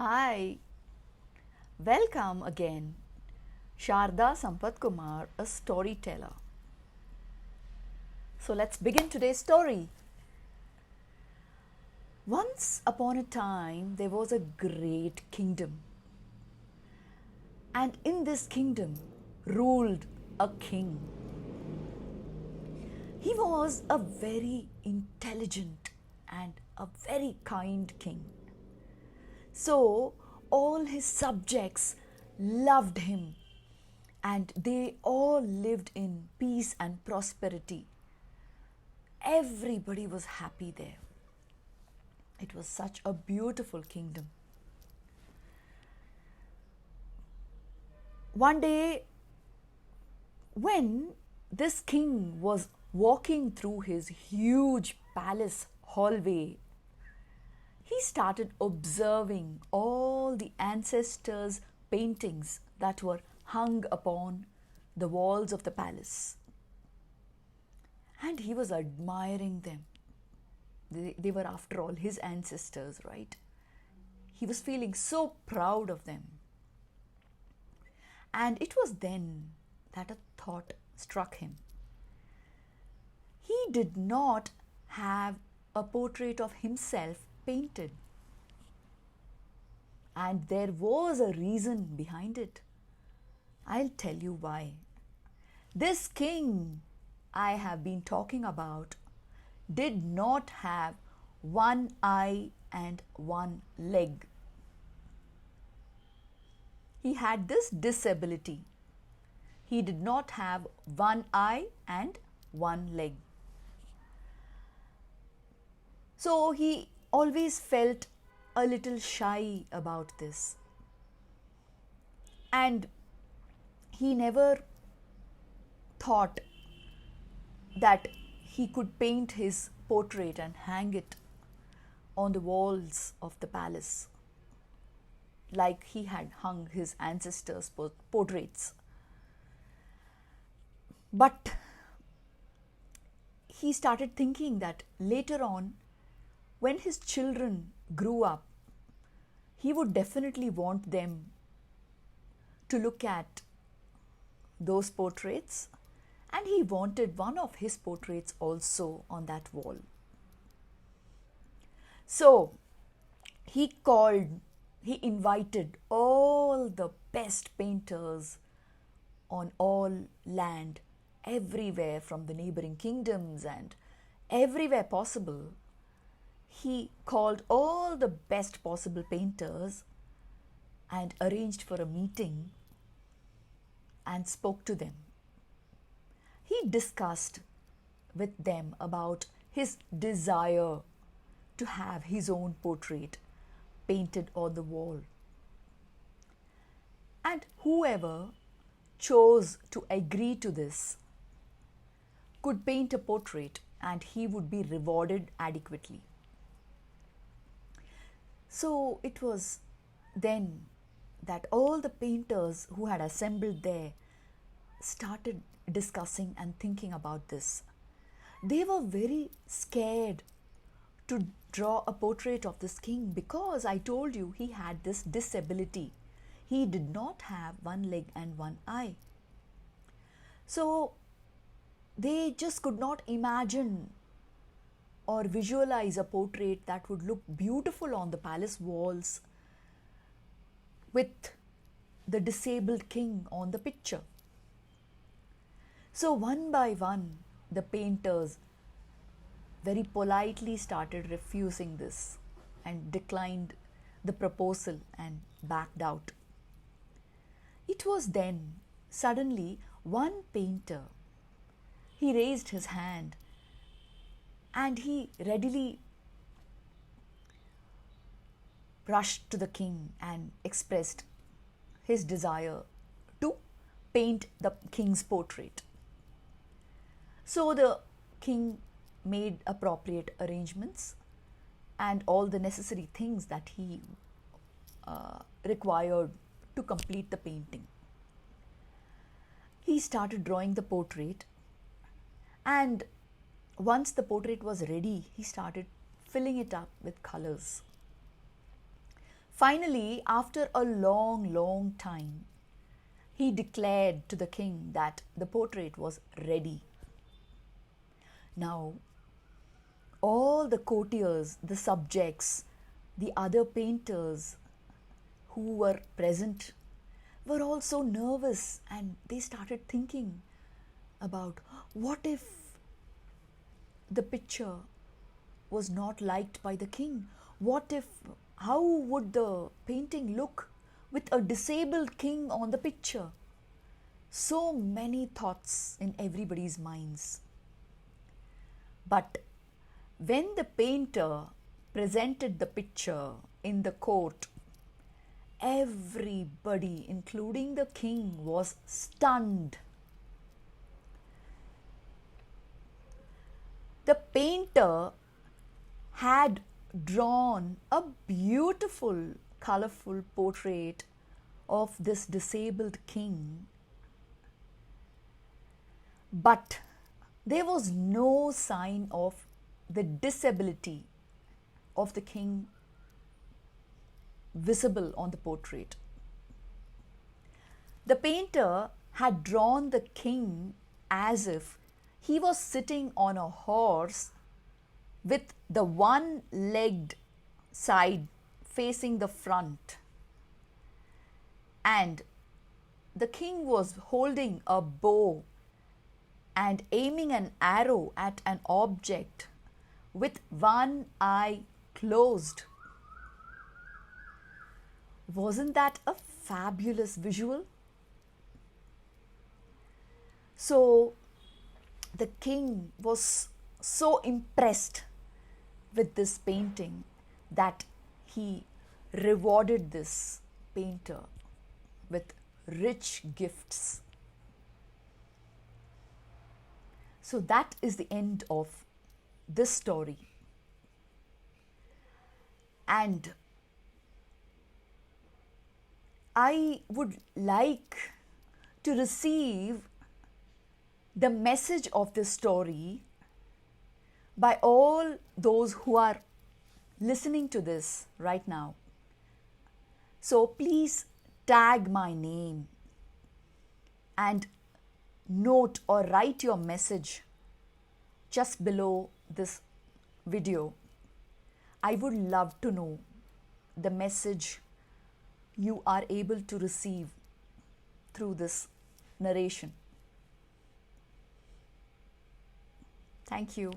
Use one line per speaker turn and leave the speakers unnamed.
Hi, welcome again. Sharda Sampath Kumar, a storyteller. So let's begin today's story. Once upon a time, there was a great kingdom, and in this kingdom ruled a king. He was a very intelligent and a very kind king. So all his subjects loved him and they all lived in peace and prosperity. Everybody was happy there. It was such a beautiful kingdom. One day, when this king was walking through his huge palace hallway, he started observing all the ancestors' paintings that were hung upon the walls of the palace. And he was admiring them. They were, after all, his ancestors, right? He was feeling so proud of them. And it was then that a thought struck him. He did not have a portrait of himself painted. And there was a reason behind it. I'll tell you why. This king I have been talking about did not have one eye and one leg. He had this disability. He did not have one eye and one leg. So he always felt a little shy about this. And he never thought that he could paint his portrait and hang it on the walls of the palace like he had hung his ancestors' portraits. But he started thinking that later on, when his children grew up, he would definitely want them to look at those portraits, and he wanted one of his portraits also on that wall. So he invited all the best painters on all land, everywhere from the neighboring kingdoms and everywhere possible. He called all the best possible painters and arranged for a meeting and spoke to them. He discussed with them about his desire to have his own portrait painted on the wall. And whoever chose to agree to this could paint a portrait and he would be rewarded adequately. So it was then that all the painters who had assembled there started discussing and thinking about this. They were very scared to draw a portrait of this king because I told you he had this disability. He did not have one leg and one eye. So they just could not imagine or visualize a portrait that would look beautiful on the palace walls with the disabled king on the picture. So one by one, the painters very politely started refusing this and declined the proposal and backed out. It was then suddenly one painter, he raised his hand and he readily rushed to the king and expressed his desire to paint the king's portrait. So the king made appropriate arrangements and all the necessary things that he required to complete the painting. He started drawing the portrait, and once the portrait was ready, he started filling it up with colors. Finally, after a long, long time, he declared to the king that the portrait was ready. Now, all the courtiers, the subjects, the other painters who were present were also nervous, and they started thinking about what if the picture was not liked by the king? What if, how would the painting look with a disabled king on the picture? So many thoughts in everybody's minds. But when the painter presented the picture in the court, everybody, including the king, was stunned. The painter had drawn a beautiful, colorful portrait of this disabled king, but there was no sign of the disability of the king visible on the portrait. The painter had drawn the king as if he was sitting on a horse with the one-legged side facing the front, and the king was holding a bow and aiming an arrow at an object with one eye closed. Wasn't that a fabulous visual? So the king was so impressed with this painting that he rewarded this painter with rich gifts. So that is the end of this story. And I would like to receive the message of this story by all those who are listening to this right now. So please tag my name and note or write your message just below this video. I would love to know the message you are able to receive through this narration. Thank you.